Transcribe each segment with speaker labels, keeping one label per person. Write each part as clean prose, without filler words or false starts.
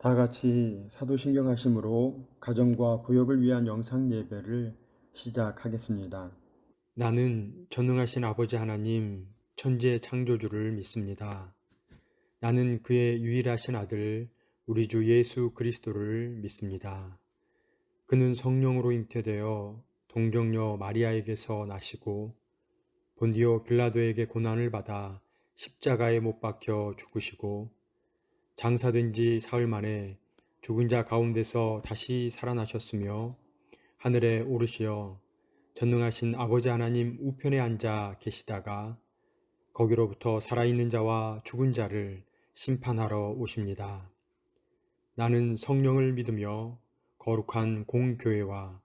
Speaker 1: 다 같이 사도신경하심으로 가정과 구역을 위한 영상 예배를 시작하겠습니다.
Speaker 2: 나는 전능하신 아버지 하나님, 천지의 창조주를 믿습니다. 나는 그의 유일하신 아들, 우리 주 예수 그리스도를 믿습니다. 그는 성령으로 잉태되어 동정녀 마리아에게서 나시고 본디오 빌라도에게 고난을 받아 십자가에 못 박혀 죽으시고 장사된 지 사흘 만에 죽은 자 가운데서 다시 살아나셨으며 하늘에 오르시어 전능하신 아버지 하나님 우편에 앉아 계시다가 거기로부터 살아있는 자와 죽은 자를 심판하러 오십니다. 나는 성령을 믿으며 거룩한 공교회와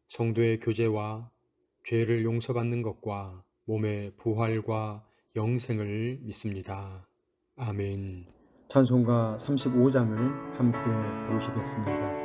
Speaker 2: 성도의 교제와 죄를 용서받는 것과 몸의 부활과 영생을 믿습니다. 아멘.
Speaker 1: 찬송가 35장을 함께 부르시겠습니다.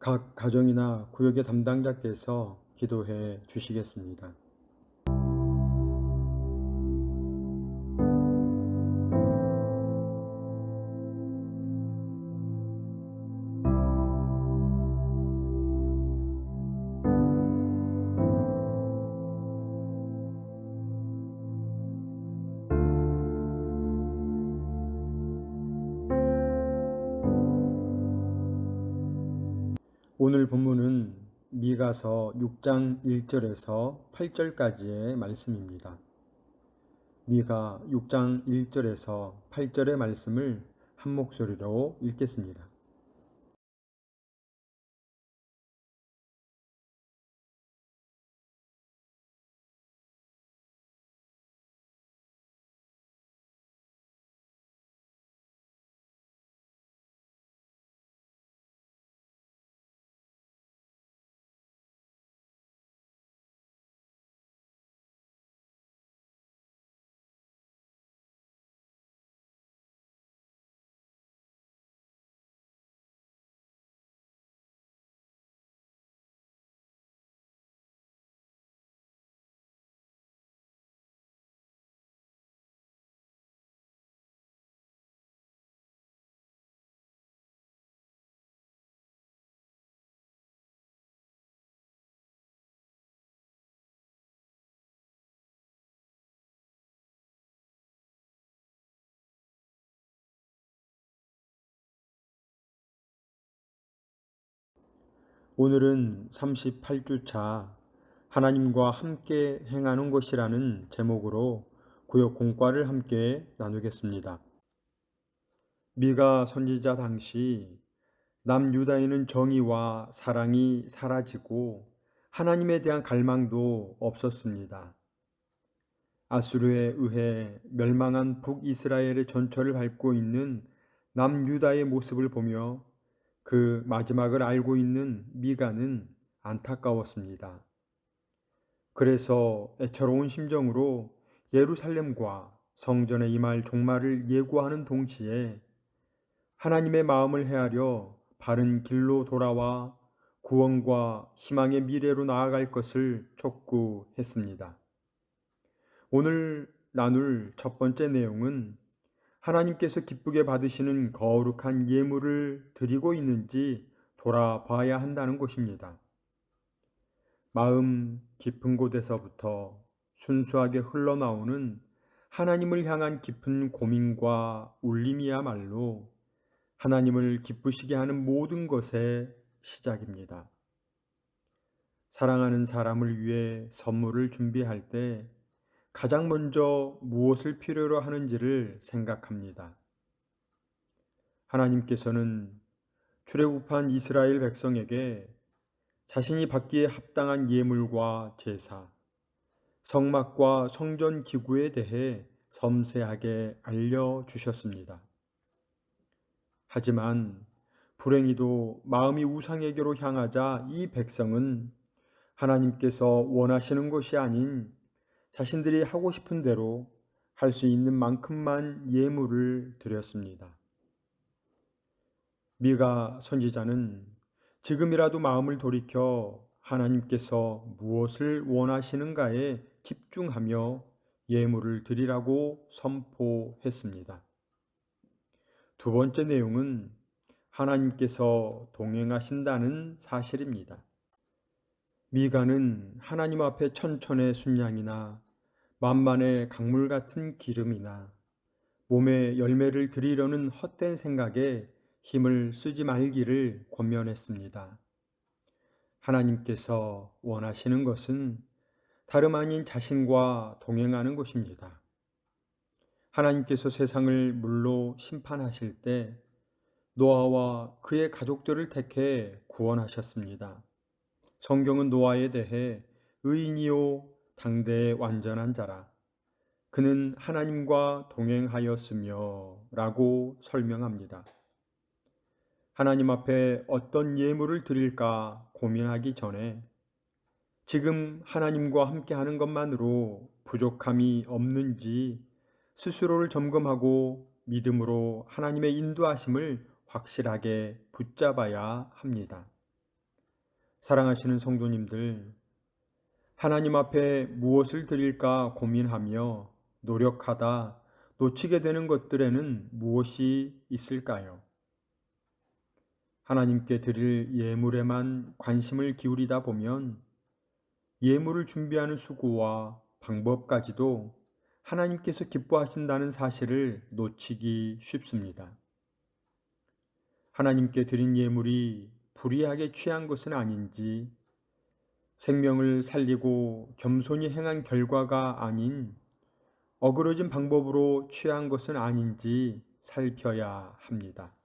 Speaker 1: 각 가정이나 구역의 담당자께서 기도해 주시겠습니다. 오늘 본문은 미가서 6장 1절에서 8절까지의 말씀입니다. 미가 6장 1절에서 8절의 말씀을 한 목소리로 읽겠습니다. 오늘은 38주차 하나님과 함께 행하는 것이라는 제목으로 구역 공과를 함께 나누겠습니다. 미가 선지자 당시 남유다에는 정의와 사랑이 사라지고 하나님에 대한 갈망도 없었습니다. 아수르에 의해 멸망한 북이스라엘의 전철을 밟고 있는 남유다의 모습을 보며 그 마지막을 알고 있는 미가는 안타까웠습니다. 그래서 애처로운 심정으로 예루살렘과 성전에 임할 종말을 예고하는 동시에 하나님의 마음을 헤아려 바른 길로 돌아와 구원과 희망의 미래로 나아갈 것을 촉구했습니다. 오늘 나눌 첫 번째 내용은 하나님께서 기쁘게 받으시는 거룩한 예물을 드리고 있는지 돌아봐야 한다는 것입니다. 마음 깊은 곳에서부터 순수하게 흘러나오는 하나님을 향한 깊은 고민과 울림이야말로 하나님을 기쁘시게 하는 모든 것의 시작입니다. 사랑하는 사람을 위해 선물을 준비할 때 가장 먼저 무엇을 필요로 하는지를 생각합니다. 하나님께서는 출애굽한 이스라엘 백성에게 자신이 받기에 합당한 예물과 제사, 성막과 성전 기구에 대해 섬세하게 알려주셨습니다. 하지만 불행히도 마음이 우상에게로 향하자 이 백성은 하나님께서 원하시는 것이 아닌 자신들이 하고 싶은 대로 할 수 있는 만큼만 예물을 드렸습니다. 미가 선지자는 지금이라도 마음을 돌이켜 하나님께서 무엇을 원하시는가에 집중하며 예물을 드리라고 선포했습니다. 두 번째 내용은 하나님께서 동행하신다는 사실입니다. 미가는 하나님 앞에 천천의 순양이나 만만의 강물 같은 기름이나 몸에 열매를 드리려는 헛된 생각에 힘을 쓰지 말기를 권면했습니다. 하나님께서 원하시는 것은 다름 아닌 자신과 동행하는 것입니다. 하나님께서 세상을 물로 심판하실 때 노아와 그의 가족들을 택해 구원하셨습니다. 성경은 노아에 대해 의인이요 당대의 완전한 자라 그는 하나님과 동행하였으며 라고 설명합니다. 하나님 앞에 어떤 예물을 드릴까 고민하기 전에 지금 하나님과 함께 하는 것만으로 부족함이 없는지 스스로를 점검하고 믿음으로 하나님의 인도하심을 확실하게 붙잡아야 합니다. 사랑하시는 성도님들, 하나님 앞에 무엇을 드릴까 고민하며 노력하다 놓치게 되는 것들에는 무엇이 있을까요? 하나님께 드릴 예물에만 관심을 기울이다 보면 예물을 준비하는 수고와 방법까지도 하나님께서 기뻐하신다는 사실을 놓치기 쉽습니다. 하나님께 드린 예물이 불의하게 취한 것은 아닌지, 생명을 살리고 겸손히 행한 결과가 아닌 어그러진 방법으로 취한 것은 아닌지 살펴야 합니다.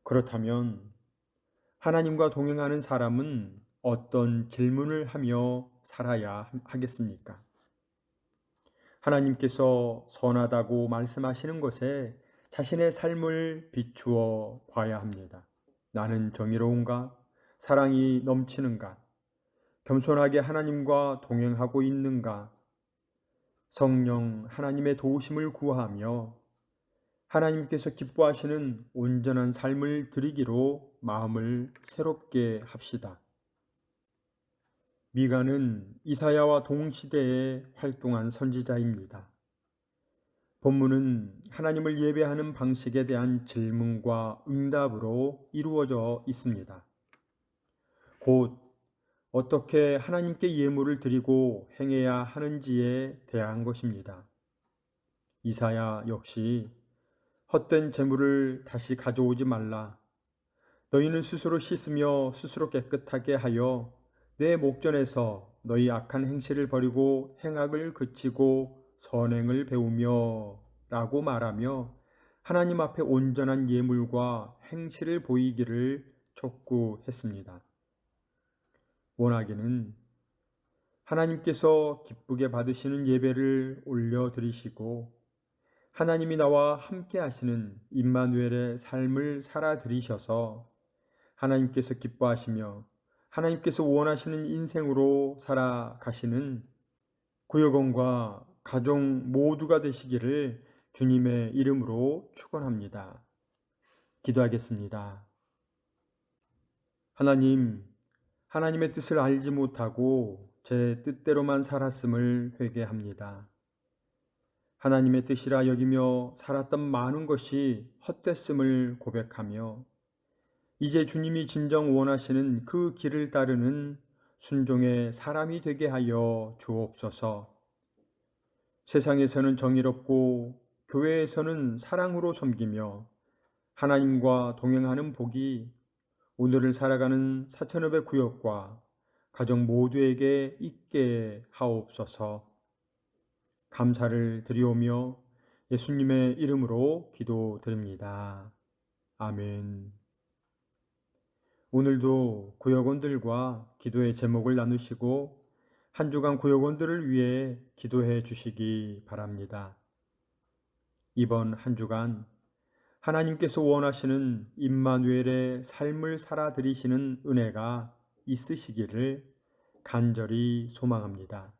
Speaker 1: 그렇다면 하나님과 동행하는 사람은 어떤 질문을 하며 살아야 하겠습니까? 하나님께서 선하다고 말씀하시는 것에 자신의 삶을 비추어 봐야 합니다. 나는 정의로운가? 사랑이 넘치는가? 겸손하게 하나님과 동행하고 있는가? 성령 하나님의 도우심을 구하며 하나님께서 기뻐하시는 온전한 삶을 드리기로 마음을 새롭게 합시다. 미가는 이사야와 동시대에 활동한 선지자입니다. 본문은 하나님을 예배하는 방식에 대한 질문과 응답으로 이루어져 있습니다. 곧 어떻게 하나님께 예물을 드리고 행해야 하는지에 대한 것입니다. 이사야 역시 헛된 재물을 다시 가져오지 말라. 너희는 스스로 씻으며 스스로 깨끗하게 하여 내 목전에서 너희 악한 행실을 버리고 행악을 그치고 선행을 배우며 라고 말하며 하나님 앞에 온전한 예물과 행실을 보이기를 촉구했습니다. 원하기는 하나님께서 기쁘게 받으시는 예배를 올려드리시고 하나님이 나와 함께 하시는 임마누엘의 삶을 살아드리셔서 하나님께서 기뻐하시며 하나님께서 원하시는 인생으로 살아가시는 구역원과 가족 모두가 되시기를 주님의 이름으로 축원합니다. 기도하겠습니다. 하나님, 하나님의 뜻을 알지 못하고 제 뜻대로만 살았음을 회개합니다. 하나님의 뜻이라 여기며 살았던 많은 것이 헛됐음을 고백하며 이제 주님이 진정 원하시는 그 길을 따르는 순종의 사람이 되게 하여 주옵소서. 세상에서는 정의롭고 교회에서는 사랑으로 섬기며 하나님과 동행하는 복이 오늘을 살아가는 사천읍의 구역과 가족 모두에게 있게 하옵소서. 감사를 드리오며 예수님의 이름으로 기도드립니다. 아멘. 오늘도 구역원들과 기도의 제목을 나누시고 한 주간 구역원들을 위해 기도해 주시기 바랍니다. 이번 한 주간 하나님께서 원하시는 임마누엘의 삶을 살아드리시는 은혜가 있으시기를 간절히 소망합니다.